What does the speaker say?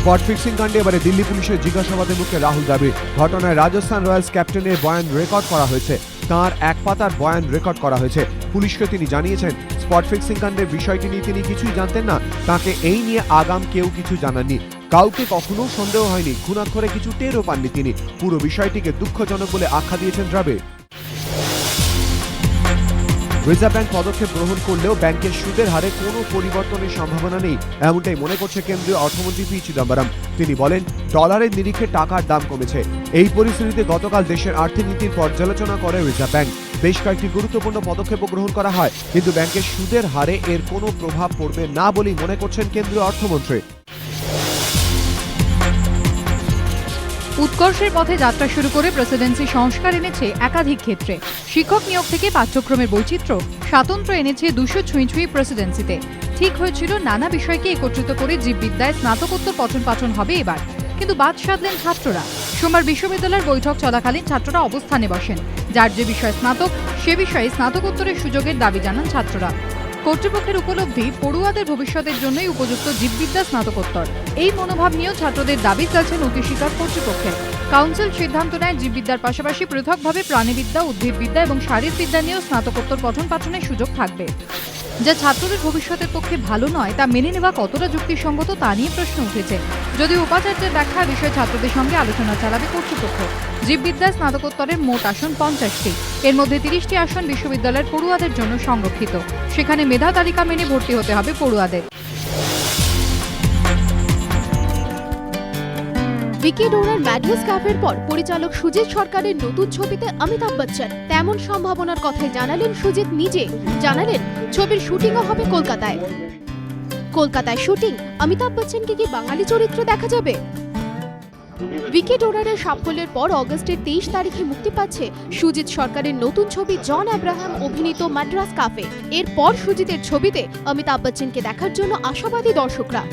Spot fixing কাণ্ডে এবারে দিল্লি পুলিশের জিজ্ঞাসাবাদের মুখে রাহুল দ্রাবিড়। ঘটনায় রাজস্থান রয়্যালস ক্যাপ্টেনের বয়ান রেকর্ড করা হয়েছে। তাঁর এক পাতার বয়ান রেকর্ড করা হয়েছে। পুলিশকে তিনি জানিয়েছেন, স্পট ফিক্সিং কাণ্ডের বিষয়টি নিয়ে তিনি কিছুই জানতেন না। তাকে এই নিয়ে আগাম কেউ কিছু জানাননি। কাউকে কখনো সন্দেহ হয়নি। ঘুণাক্ষরে কিছু টেরও পাননি তিনি। পুরো বিষয়টিকে দুঃখজনক বলে আখ্যা দিয়েছেন দ্রাবিড়। রিজার্ভ ব্যাংক পদক্ষেপ গ্রহণ করলেও ব্যাংকের সুদের হারে কোনো পরিবর্তনের সম্ভাবনা নেই, এমনটাই মনে করছে কেন্দ্রীয় অর্থমন্ত্রী পি চিদম্বরম। তিনি বলেন, ডলারের নিরিখে টাকার দাম কমেছে। এই পরিস্থিতিতে গতকাল দেশের আর্থিক নীতির পর্যালোচনা করে রিজার্ভ ব্যাংক। বেশ কয়েকটি গুরুত্বপূর্ণ পদক্ষেপও গ্রহণ করা হয়, কিন্তু ব্যাংকের সুদের হারে এর কোনো প্রভাব পড়বে না বলেই মনে করছেন কেন্দ্রীয় অর্থমন্ত্রী। উৎকর্ষের পথে যাত্রা শুরু করে প্রেসিডেন্সি সংস্কার এনেছে একাধিক ক্ষেত্রে। শিক্ষক নিয়োগ থেকে পাঠ্যক্রমের বৈচিত্র্য, স্বাতন্ত্র্য এনেছে 200 ছুঁই প্রেসিডেন্সিতে। ঠিক হয়েছিল নানা বিষয়কে একত্রিত করে জীববিদ্যায় স্নাতকোত্তর পঠন পাঠন হবে এবার, কিন্তু বাদ সাধলেন ছাত্ররা। সোমবার বিশ্ববিদ্যালয়ের বৈঠক চলাকালীন ছাত্ররা অবস্থানে বসেন। যার যে বিষয় স্নাতক, সে বিষয়ে স্নাতকোত্তরের সুযোগের দাবি জানান ছাত্ররা। কর্তৃপক্ষের উপলব্ধি, পড়ুয়াদের ভবিষ্যতের জন্যই উপযুক্ত জীববিদ্যা স্নাতকোত্তর। এই মনোভাব নিয়েও ছাত্রদের দাবি চালছেন অতিস্বীকার কর্তৃপক্ষের। কাউন্সিল সিদ্ধান্ত নেয় জীববিদ্যার পাশাপাশি পৃথকভাবে প্রাণীবিদ্যা, উদ্ভিদবিদ্যা এবং শারীরবিদ্যা নিয়েও স্নাতকোত্তর পঠন পাঠনের সুযোগ থাকবে। যা ছাত্রদের ভবিষ্যতের পক্ষে ভালো নয়, তা মেনে নেওয়া কতটা যুক্তিসঙ্গত তা নিয়ে প্রশ্ন উঠেছে। যদিও উপাচার্যের ব্যাখ্যা, বিষয়ে ছাত্রদের সঙ্গে আলোচনা চালাবে কর্তৃপক্ষ। জীববিদ্যা স্নাতকোত্তরের মোট আসন 50টি। এর মধ্যে 30টি আসন বিশ্ববিদ্যালয়ের পড়ুয়াদের জন্য সংরক্ষিত। সেখানে মেধা তালিকা মেনে ভর্তি হতে হবে পড়ুয়াদের। ভিকি ডোরার ম্যাড্রাস ক্যাফের পর পরিচালক সুজিত সরকারের নতুন ছবিতে অমিতাভ বচ্চন। তেমন সম্ভাবনার কথাই জানালেন সুজিত নিজে। জানালেন, ছবির শুটিংও হবে কলকাতায়। কলকাতায় শুটিং, অমিতাভ বচ্চনকে কি বাঙালি চরিত্র দেখা যাবে? ভিকি ডোরারের সাফল্যের পর অগস্টের 23 তারিখে মুক্তি পাচ্ছে সুজিত সরকারের নতুন ছবি জন আব্রাহাম অভিনীত ম্যাড্রাস ক্যাফে। এরপর সুজিতের ছবিতে অমিতাভ বচ্চনকে দেখার জন্য আশাবাদী দর্শকরা।